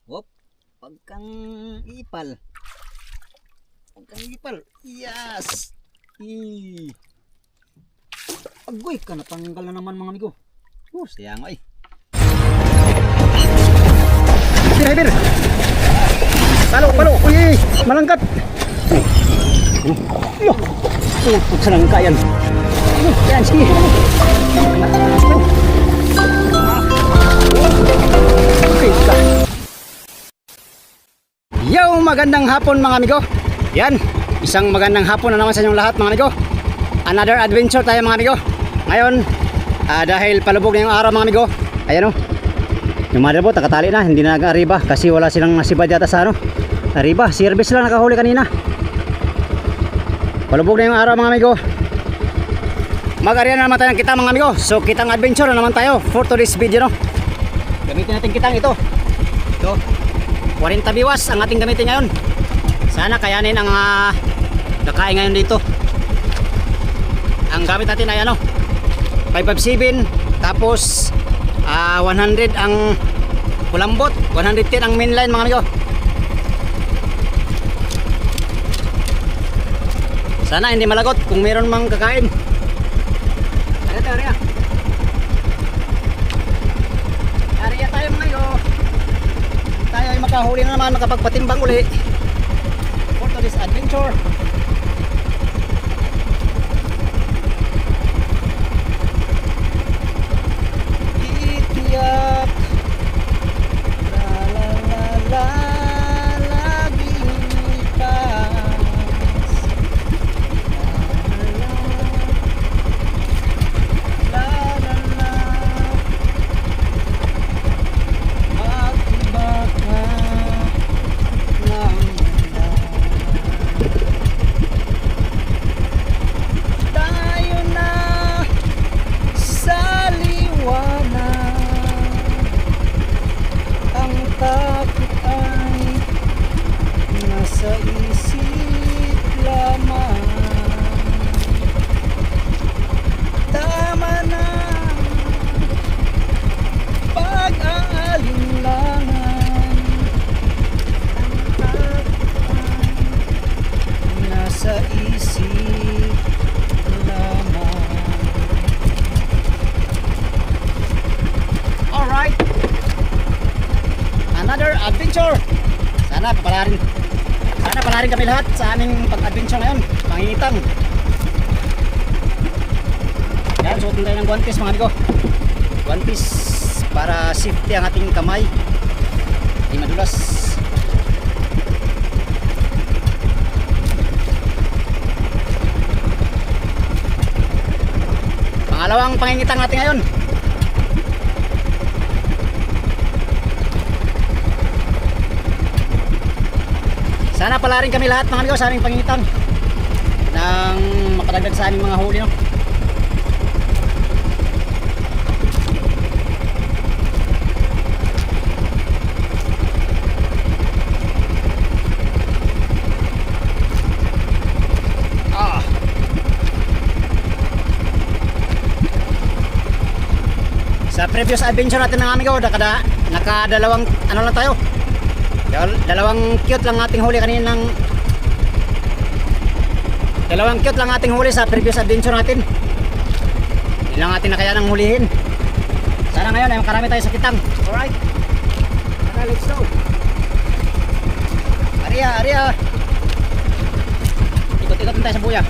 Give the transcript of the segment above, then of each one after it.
Hop, wag kang ipal. Wag kang ipal. Yes! Agoy ka, natanggal na naman mga amigo. Sayang ay. Hyper! Palo! Uy! Malangkat! Tutok sa langka yan. Yan, sige. Okay ka. Yo, magandang hapon mga amigo. Yan, isang magandang hapon na naman sa inyong lahat mga amigo. Another adventure tayo mga amigo. Ngayon, dahil palubog na yung araw mga amigo. Ayan o, yung motherboard nakatali na, hindi na nag-arriba kasi wala silang nasibad yata sa arriba, service lang nakahuli kanina. Palubog na yung araw mga amigo. Mag-arian na naman tayo ng kita mga amigo. So kitang adventure na naman tayo for today's video no. Gamitin natin kitang ito. Ito 40 biwas ang ating gamitin ngayon. Sana kayanin ang nakain ngayon dito. Ang gamit natin ay 557. Tapos 100 ang kulambot, 110 ang mainline mga amigo. Sana hindi malagot kung meron mang kakain. Ariya tayo mga amigo. Tayo ay makahuli na naman, makapagpatimbang uli for today's adventure. Itiyak la la la la laging lipas la la la mag-iba ka lang tayo na sa liwanag. Ang takot ay nasa isip lamang. Tama na pag-aalinlangan. Ang takot ay nasa isip lamang. Alright, another adventure. Sana palarin kami lahat sa aming pag-adventure ngayon. Mangingitang. Yan, suotin tayo ng guantes mga amigo. Guantes para safety ang ating kamay. Hindi madulas. Pangalawang pangingitang natin ngayon. Sana pala rin kami lahat mga amigo sa aming pangingitang nang makadagdag sa aming mga huli no. Sa previous adventure natin mga amigo, nakadalawang lang tayo. Dalawang cute lang ating huli kanina ng dalawang cute lang ating huli sa previous adventure natin. Hindi lang ating nakayanang hulihin. Sana ngayon ay makarami tayo sa kitang. Alright, let's go. Aria ikot-ikot tayo sa buya.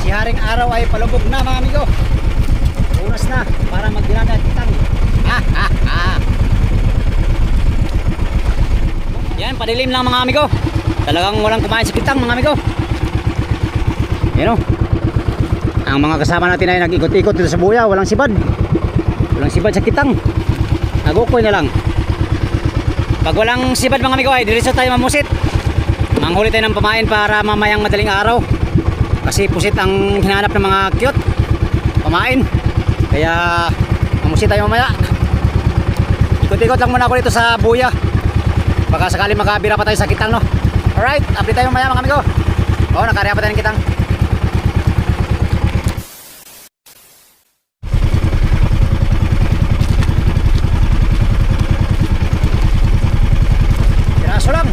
Si Haring Araw ay palubog na mga amigo. Oras na para magdinagat kitang. Yan, padilim lang mga amigo. Talagang walang kumain sa kitang mga amigo. Yan o. Ang mga kasama natin ay nag-ikot-ikot dito sa buya. Walang sibad sa kitang. Nagukoy na lang. Pag walang sibad mga amigo ay diretso tayo mamusit. Manghuli tayo ng pamain para mamayang madaling araw. Kasi pusit ang hinahanap ng mga cute pamain. Kaya mamusit tayo mamaya. Ikot-ikot lang muna ako dito sa buya. Baka sakali makabira pa tayo sa kitang, no? Alright, update tayo mamaya mga amigo. Oo, nakariya pa tayo ng kitang. Piraso lang.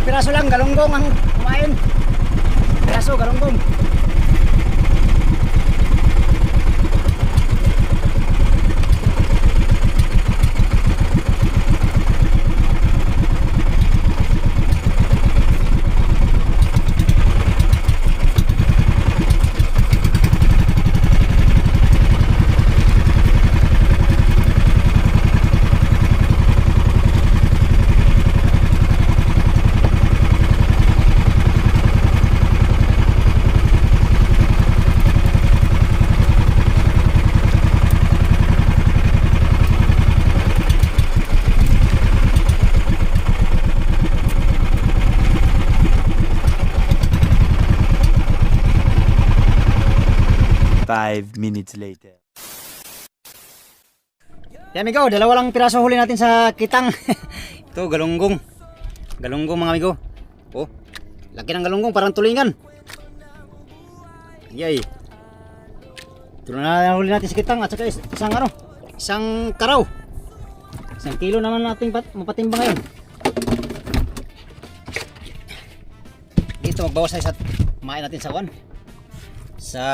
Piraso lang, galunggong ang kumain. Piraso, galunggong. Five minutes later. Yan amigo, dalawa lang piraso huli natin sa kitang. Ito, galunggong. Galunggong mga amigo. Oh, laki ng galunggong, parang tulingan. Yay. Ito na huli natin sa kitang at saka isang karaw. 1 kilo naman natin mapatimbang ngayon. Dito magbawas tayo sa kumain natin sa sa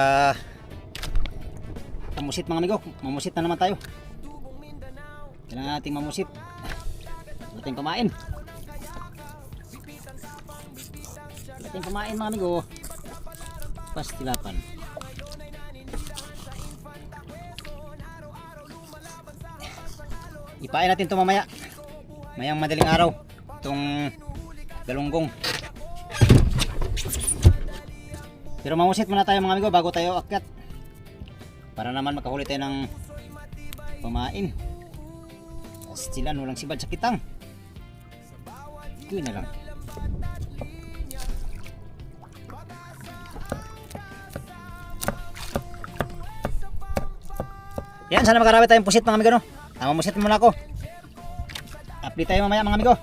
mamusit mga amigo. Mamusit na naman tayo. Kailangan natin mamusit. Natin pamain. Natin pamain mga amigo. Pastilapan. Ipain natin ito mamaya. Mayang madaling araw. Itong galunggong. Pero mamusit muna tayo mga amigo bago tayo akyat. Para naman makahuli tayo ng pamain. Stilan, walang sibad sa kitang. Ito na lang. Yan, sana makarami tayong pusit mga amigo, no? Mamusit muna ako. Update tayo mamaya mga amigo.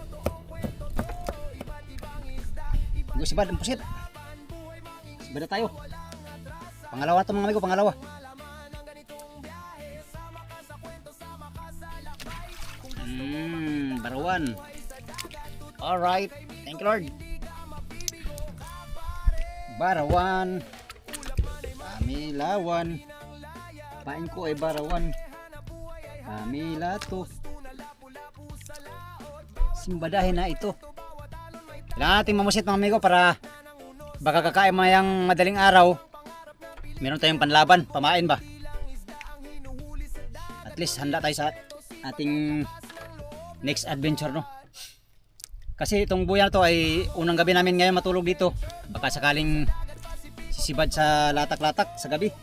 Hindi sibad ang pusit. Sibad na tayo. Pangalawa to mga amigo, pangalawa. Barawan. Alright, thank you Lord. Barawan. Pamilawan. Pain ko ay barawan. Pamila to. Simbadahin na ito. Kailangan natin mamusit mga amigo para baka kakain mayang madaling araw. Meron tayong panlaban, pamain ba? At least handa tayo sa ating next adventure, no? Kasi itong buya na to ay unang gabi namin ngayon matulog dito. Baka sakaling sisibad sa latak-latak sa gabi.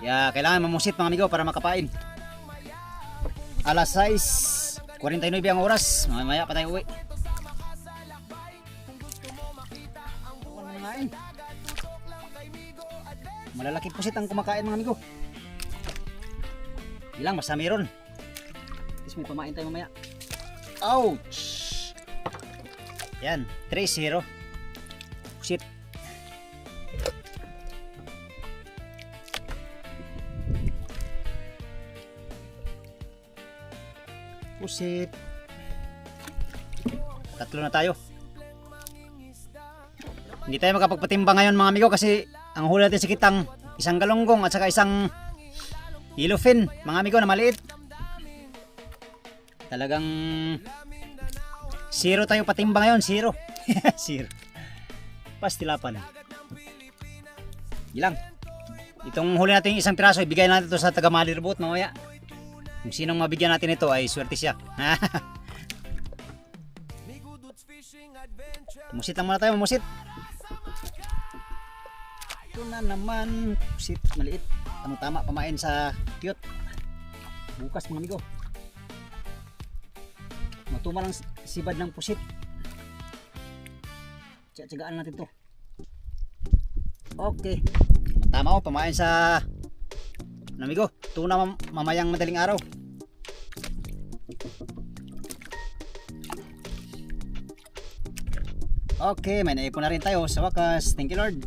Kaya kailangan mamusit mga amigo para makapain. Alas 6:49 ang oras. Mamaya pa tayo uwi. Malalaki pusit ang kumakain mga amigo. Ilang basta meron. Tapos may pamain tayo mamaya. Ouch! Yan, 3-0. Pusit. Pusit. Tatlo na tayo. Hindi tayo makapagpatimba ngayon mga amigo kasi ang huli natin sa kitang isang galunggong at saka isang yellowfin mga amigo na maliit. Talagang 0 tayo patimba ngayon, 0. 0. Pastilapan. Ilang. Itong huli natin isang piraso, ibigay natin ito sa taga Malirobot mamaya. Kung sinong mabigyan natin ito ay swerte siya. Musit lang muna tayo, musit. Ito na naman, pusit maliit. Tama pamain sa cute. Bukas mga amigo. Matuma lang sibad ng pusit. Tsagaan natin to. Okay. Tama ko, pamain sa amigo. Tuna mamayang madaling araw. Okay, may naipon na rin tayo sa wakas. Thank you Lord.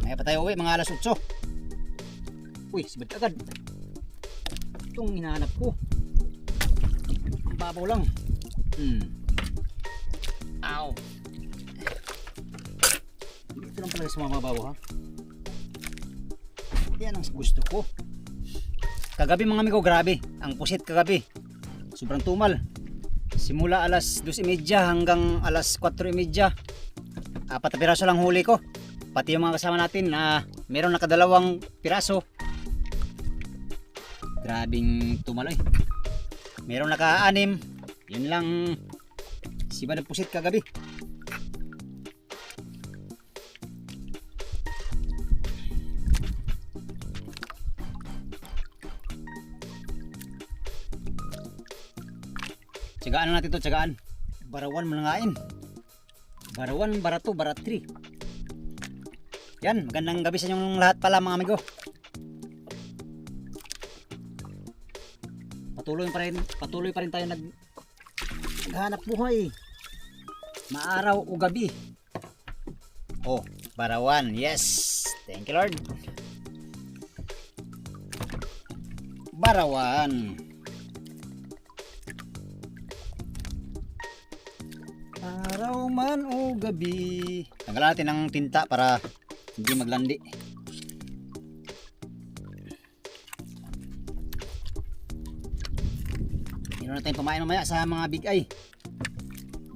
May pa tayo uwi mga alas 8. Uy, sibad agad. Itong hinahanap ko. Ang babaw lang. Ow. Ito lang pala sa mga mababaw ha. Yan ang gusto ko. Kagabi mga amigo, grabe. Ang pusit kagabi. Sobrang tumal. Simula alas 2:30 hanggang alas 4:30. 4 na piraso lang huli ko. Pati yung mga kasama natin na meron nakadalawang piraso. Grabing tumaloy. Meron naka-6. Yun lang sibad ng pusit kagabi. Tsagaan na natin to, tsagaan. Barawan malangain. Barawan, barato, barat 3. Yan, magandang gabi sa inyong lahat pala mga amigo. Patuloy pa rin tayo naghanap buhay. Maaraw o gabi. Oh, barawan. Yes. Thank you Lord. Barawan. Araw man o gabi. Tanggalan natin ng tinta para hindi maglandi. Meron na tayong pamain mamaya sa mga big eye.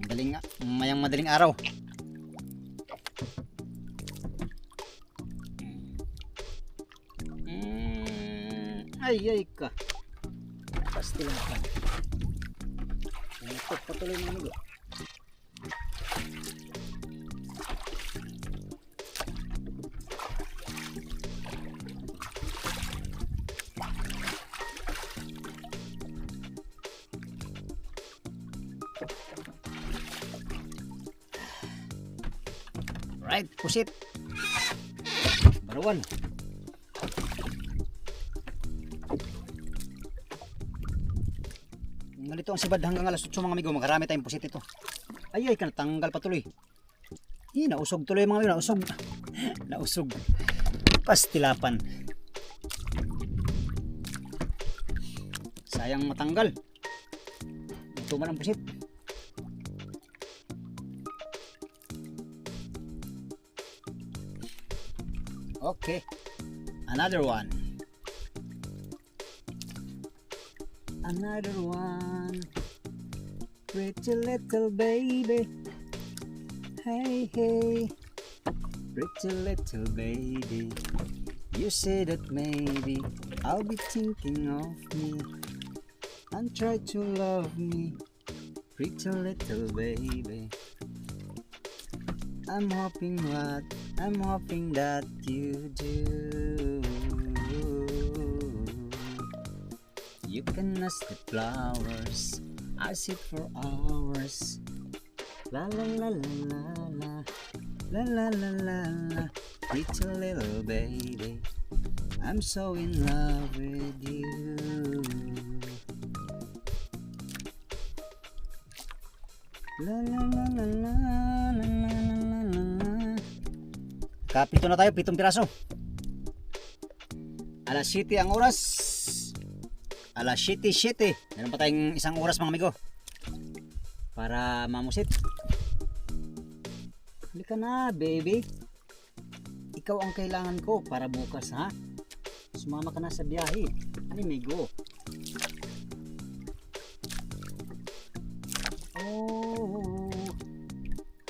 Madaling araw. Ay ka. Pastilapan. Patuloy mga amigo. Alright, pusit. Barawan. Nalito ang sibad hanggang alas 8 mga amigo. Makarami tayong pusit ito. Ay, natanggal pa tuloy. Nausog tuloy mga amigo. Nausog. Nausog. Pastilapan. Sayang matanggal. Ito man ang pusit. Okay. Another one. Another one. Pretty little baby. Hey, hey. Pretty little baby. You say that maybe I'll be thinking of me and try to love me. Pretty little baby. I'm hoping that you do. You can ask the flowers, I sit for hours. La la la la la la la la la la. Pretty little baby, I'm so in love with you. La la la la la la la la la. Kapito na tayo, 7 piraso. Alas 7 ang oras. Alas 7:07. Meron pa tayong isang oras mga amigo para mamusit. Halika na baby. Ikaw ang kailangan ko para bukas ha. Sumama ka na sa biyahe. Amigo. Oh,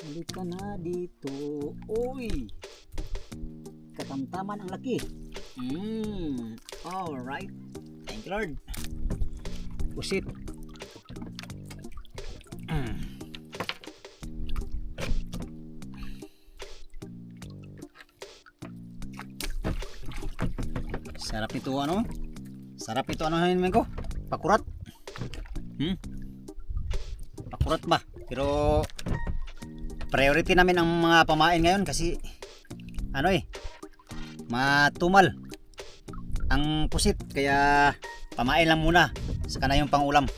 halika na dito. Uy, katamtaman ang laki. Alright. Thank you Lord. Pusit. Sarap ito ano? Sarap ito ano hanin ko? Pakurat. Pakurat ba? Pero priority namin ang mga pamain ngayon kasi ano matumal ang pusit kaya pamain lang muna saka na yung pangulam.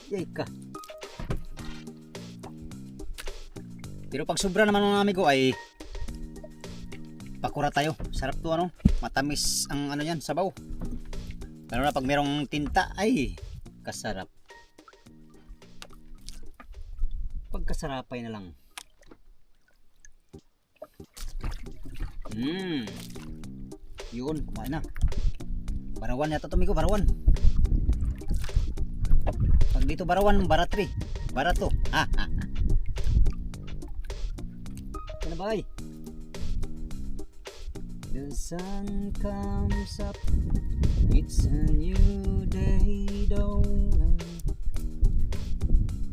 Yay ka. Pero pag sobra naman mga amigo ay pakura tayo. Sarap to ano, matamis ang ano yan, sabaw. Lalo na pag merong tinta ay kasarap. Pagkasarapay na lang. Yun, kumain na. Barawan yata to, amigo, barawan. Pag dito barawan, baratri. Barato. Ano ba ay? The sun comes up, it's a new day dawning.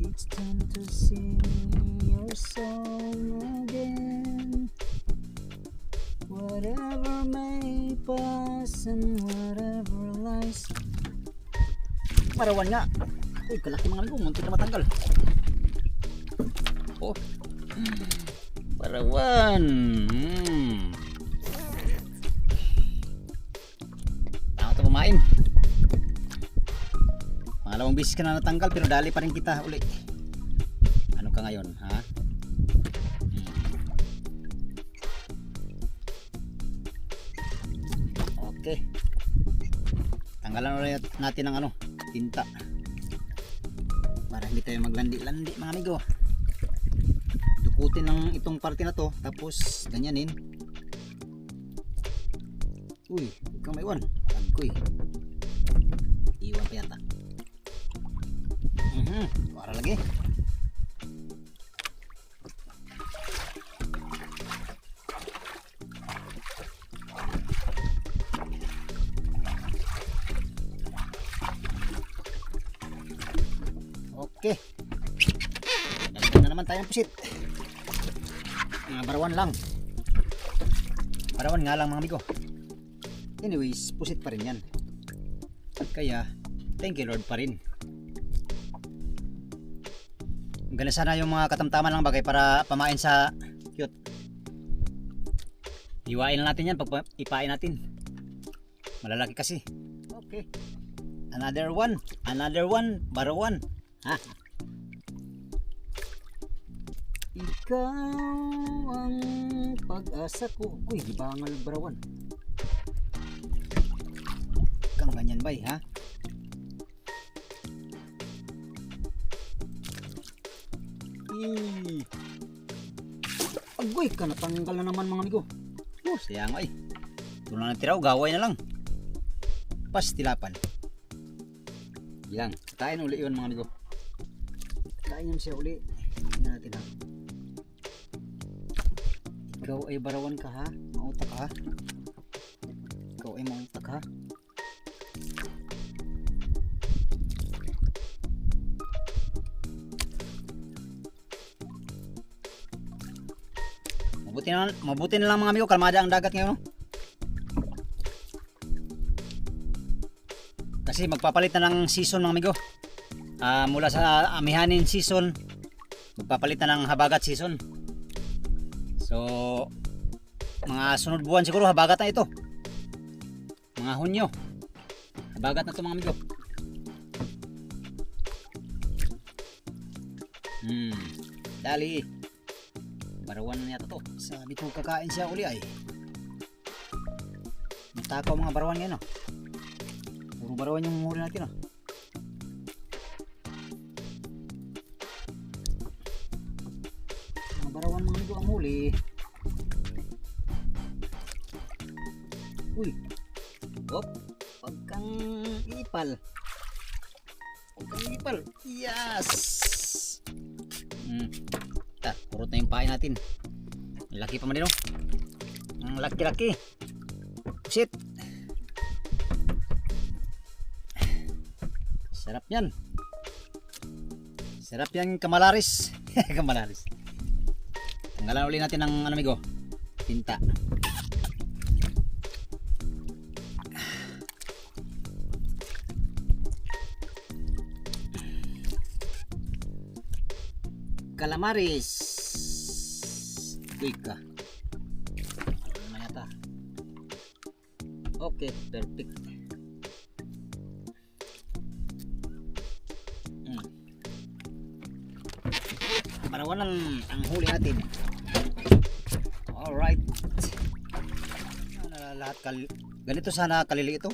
It's time to sing your song again. Whatever may pass and whatever lies. Barawan nga. Uy, kalaki mga amigo, muntik na matanggal. Oh, barawan. Kumain. Pangalawang beses ka na natanggal pero dali pa rin kita uli. Ano ka ngayon ha? Okay. Tanggalan ulit natin ang ano, tinta. Para hindi tayo maglandi-landi mga amigo. Dukutin lang itong parte na to tapos ganyanin. Uy, ikaw may iwan. Agkoy. Iwan pa yata. Para lagi. Okay. Dagdag na naman tayong pusit. Barawan lang. Barawan nga lang mga amigo. Anyways, pusit pa rin yan. Kaya, thank you Lord pa rin. Ganda sana yung mga katamtaman lang bagay para pamain sa cute. Hiwain na natin yan pag ipain natin. Malalaki kasi. Okay. Another one, barawan. Ha? Ikaw ang pag-asa ko. Uy, gibangal barawan. Kang ganyan ba ha? Agoy ka, natanggal na naman mga amigo. Oh, sayang ay. Ito na natiraw, gaway na lang. Pastilapan. Yan, katain uli yun mga amigo. Katain yun siya uli. Tingnan natin ha. Ikaw ay barawan ka ha? Mautak ha? Ikaw ay mautak ha? Mabuti na lang mga amigo, kalmada ang dagat ngayon. No? Kasi magpapalit na ng season mga amigo. Mula sa amihanin season, magpapalit na ng habagat season. So, mga sunod buwan siguro habagat na ito. Mga Hunyo. Habagat na ito mga amigo. Dali. Barawan na yata to. Sabi ko kakain siya uli ay. Matakaw mga barawan yan oh. Puro barawan yung huli natin oh. Mga barawan mga amigo ang huli. Uy. Hop. Huwag kang ipal. Huwag kang ipal. Yes. Purot na yung pain natin. Laki pa man din oh. Ang laki-laki. Shit. Sarap yan. Sarap yan kamalaris. Kamalaris. Tanggalan ulit natin ng ano amigo. Tinta. Calamaris. Uy ka. Ano yata. Okay, perfect. Barawan ang huli natin. Alright. Lahat ganito sana kalili ito.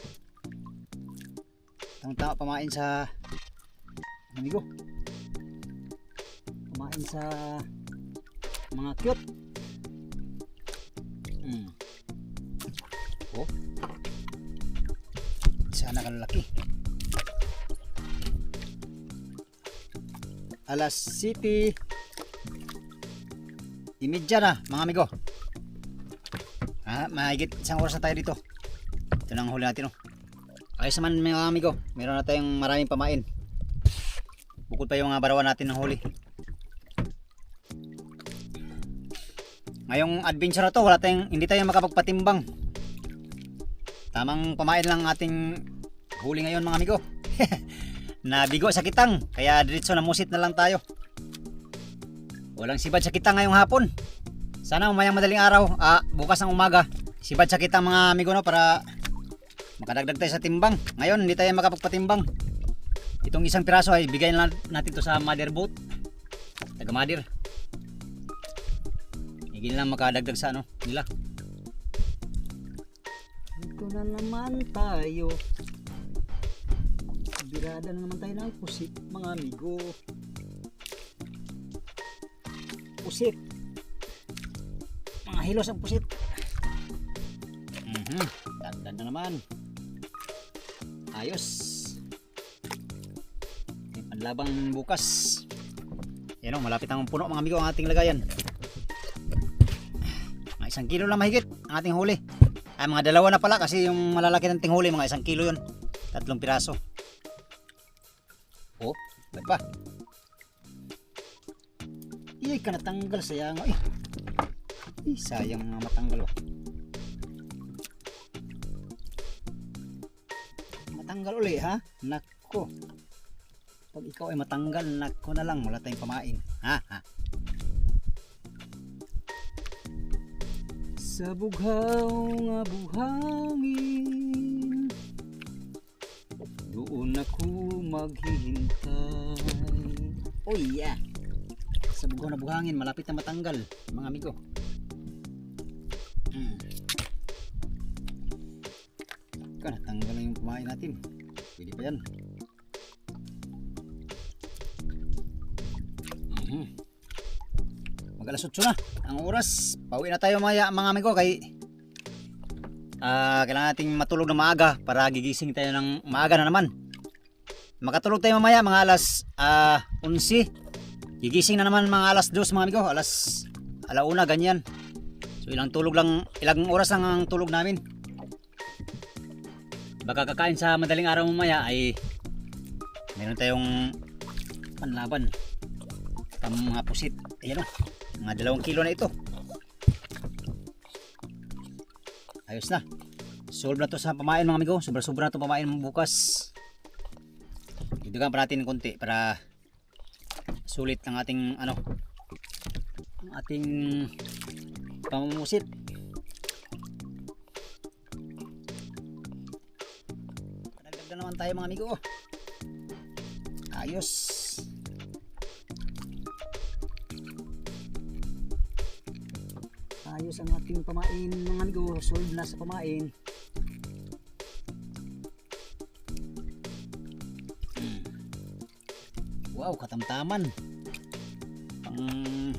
Tama pamain sa amigo. Pamain sa mga cute. Oh. Sana kalalaki. Alas City. Imidya na mga amigo. Mahigit isang oras na tayo dito. Ito na ang huli natin oh. Ayos naman mga amigo. Meron na tayong maraming pamain. Bukod pa yung mga barawan natin ng huli. Ngayong adventure na to, hindi tayo makapagpatimbang. Tamang pamain lang ating huli ngayon mga amigo. Nabigo sa kitang, kaya diretso na musit na lang tayo. Walang sibad sa kitang ngayong hapon. Sana umayang madaling araw, bukas ng umaga, sibad sa kitang mga amigo no, para makadagdag tayo sa timbang. Ngayon hindi tayo makapagpatimbang. Itong isang piraso ay bigay na natin to sa mother boat. Taga mother. Hindi lang makadagdag sa ano nila. Ito na naman tayo. Birada na naman tayo ng pusit mga amigo. Pusit. Mga hilos ang pusit. Dandan na naman. Ayos. Panlabang bukas. Yan o, malapit ang puno mga amigo ang ating lagayan. 1 kilo lang mahigit ang ating huli. Mga dalawa na pala kasi yung malalaki ng tinghuli mga 1 kilo yun. 3 piraso. Oh, ba't pa? Iyay ka natanggal, sayang eh. Sayang mga matanggal oh. Matanggal uli ha? Nako. Pag ikaw ay matanggal, nako na lang, wala tayong pamain. Ha? Sa bughaw nga buhangin, doon ako maghihintay. Oh yeah! Sa bughaw na buhangin, malapit na matanggal, mga amigo. Natanggal na yung kumain natin. Pwede pa yan. Mag-alas 8 na ang oras. Pauwi na tayo mga amigo kay kailangan nating matulog na maaga para gigising tayo ng maaga na naman. Makatulog tayo mamaya mga alas 11. Gigising na naman mga alas 2 mga amigo. Alauna ganyan. So ilang oras lang ang tulog namin. Baka kakain sa madaling araw mamaya ay meron tayong panlaban. Mga pusit. Ayan o. Mga 2 kilo na ito. Ayos na. Solve na to sa pamain mga amigo. Sobra-sobra na to pamain bukas. Idugan pa natin konti para sulit ang ating ang ating pamumusit. Dagdag na naman tayo mga amigo. Ayos. Ayos ang ating pamain mga amigo. Solve na sa pamain. Wow, katamtaman. Pamain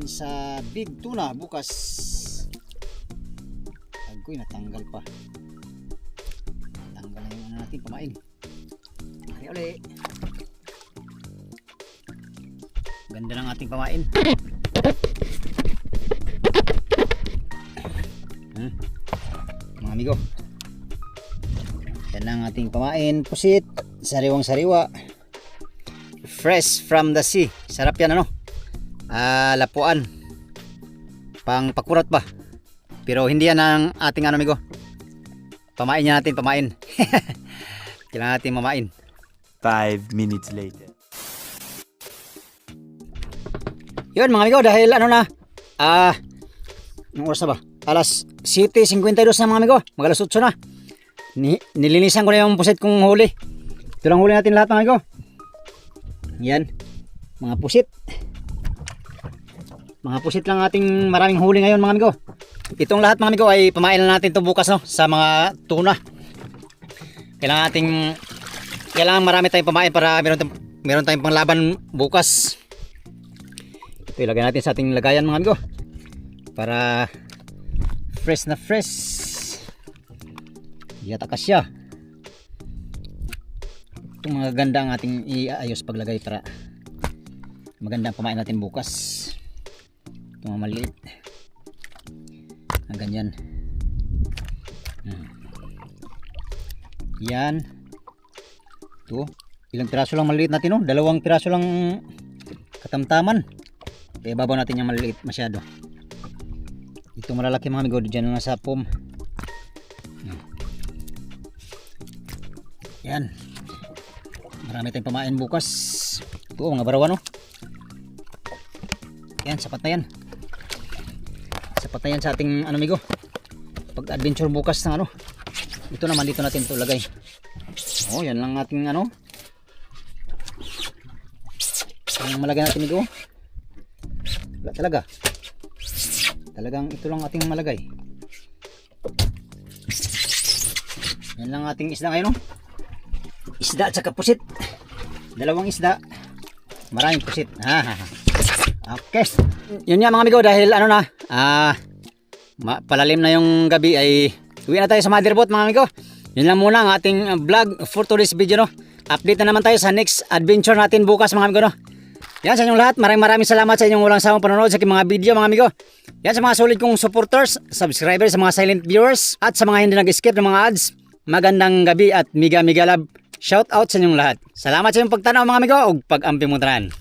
sa big tuna bukas. Agoy, natanggal pa. Tanggal na yung natin pamain. Ay uli. Ganda ng ating pamain. Mga amigo, yan ang ating pamain. Pusit, sariwang sariwa, fresh from the sea. Sarap yan lapuan, pang pakurat ba, pero hindi yan ang ating amigo. Pamain niya natin, pamain. Kailangan natin mamain. 5 minutes later. Yun mga amigo, dahil anong oras na ba? Alas 7:52 na mga amigo. Mag-alas 8 na. Nilinisan ko na yung pusit kong huli. Ito lang huli natin lahat mga amigo. Yan. Mga pusit. Mga pusit lang ating maraming huli ngayon mga amigo. Itong lahat mga amigo ay pamain na natin ito bukas sa mga tuna. Kailangan marami tayong pamain para meron tayong panglaban bukas. Ito ilagay natin sa ating lagayan mga amigo. Para fresh na fresh. Yataka siya. Itong mga ganda ang ating iayos paglagay para magandang pamain natin bukas. Itong mga maliit na ganyan. Yan. Ito. Ilang piraso lang maliit natin 2 piraso lang katamtaman. Kaya babaw natin yung maliit masyado. Ito malalaki mga amigo, dyan lang sa pom. Yan. Marami tayong pamain bukas. Ito mga barawan Yan, sapat na yan. Sapat na yan sa ating amigo. Pag adventure bukas ng Ito naman dito natin ito lagay. Yan lang ating Ang malagay natin amigo. Wala talaga. Talagang ito lang ating malagay. Yan lang ating isda ngayon Isda at saka pusit. 2 isda. Maraming pusit. Okay. Yun nga mga amigo, dahil palalim na yung gabi ay uwi na tayo sa motherboat mga amigo. Yun lang muna ang ating vlog for today's video Update na naman tayo sa next adventure natin bukas mga amigo Yan sa inyong lahat, maraming salamat sa inyong walang sawang panonood sa aking mga video mga amigo. Yan sa mga solid kong supporters, subscribers, sa mga silent viewers, at sa mga hindi nag-skip ng mga ads. Magandang gabi at miga love. Shout out sa inyong lahat. Salamat sa inyong pagtanaw mga amigo ug pag-ampi mo tanan.